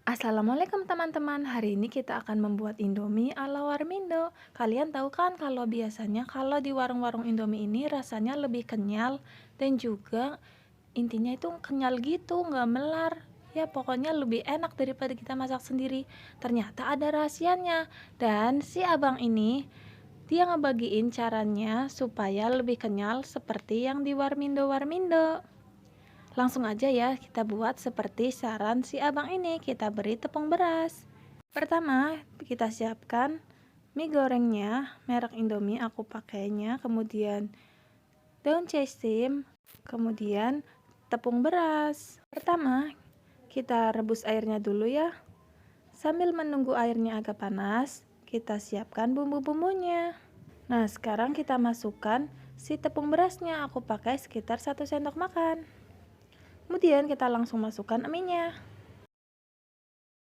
Assalamualaikum teman-teman, hari ini kita akan membuat Indomie ala Warmindo. Kalian tahu kan kalau biasanya kalau di warung-warung Indomie ini rasanya lebih kenyal dan juga intinya itu kenyal gitu, nggak melar. Ya pokoknya lebih enak daripada kita masak sendiri. Ternyata ada rahasianya. Dan si abang ini dia ngebagiin caranya supaya lebih kenyal seperti yang di Warmindo-Warmindo. Langsung aja ya kita buat seperti saran si abang ini. Kita beri tepung beras. Pertama kita siapkan mie gorengnya merek Indomie aku pakainya, kemudian daun cesem, kemudian tepung beras. Pertama kita rebus airnya dulu ya. Sambil menunggu airnya agak panas, kita siapkan bumbu-bumbunya. Nah sekarang kita masukkan si tepung berasnya, aku pakai sekitar 1 sendok makan. Kemudian kita langsung masukkan mie-nya.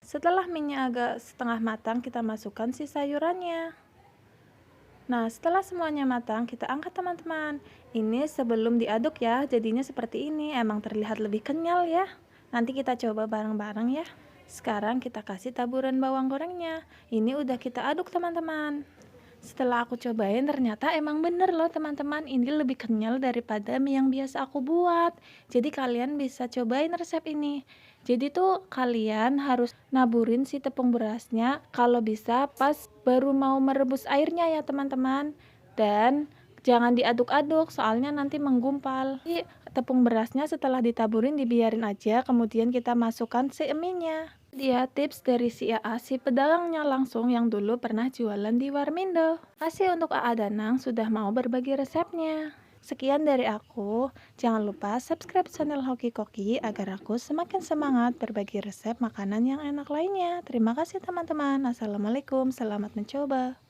Setelah mie-nya agak setengah matang, kita masukkan si sayurannya. Nah, setelah semuanya matang, kita angkat teman-teman. Ini sebelum diaduk ya, jadinya seperti ini. Emang terlihat lebih kenyal ya. Nanti kita coba bareng-bareng ya. Sekarang kita kasih taburan bawang gorengnya. Ini udah kita aduk teman-teman. Setelah aku cobain ternyata emang bener loh teman-teman, ini lebih kenyal daripada mie yang biasa aku buat. Jadi kalian bisa cobain resep ini. Jadi tuh kalian harus naburin si tepung berasnya kalau bisa pas baru mau merebus airnya ya teman-teman. Dan jangan diaduk-aduk soalnya nanti menggumpal. Jadi tepung berasnya setelah ditaburin dibiarin aja, kemudian kita masukkan si eminya. Dia tips dari si AA, si pedagangnya langsung yang dulu pernah jualan di Warmindo. Kasih untuk AA Danang sudah mau berbagi resepnya. Sekian dari aku, jangan lupa subscribe channel Hoki Koki agar aku semakin semangat berbagi resep makanan yang enak lainnya. Terima kasih teman-teman, assalamualaikum, selamat mencoba.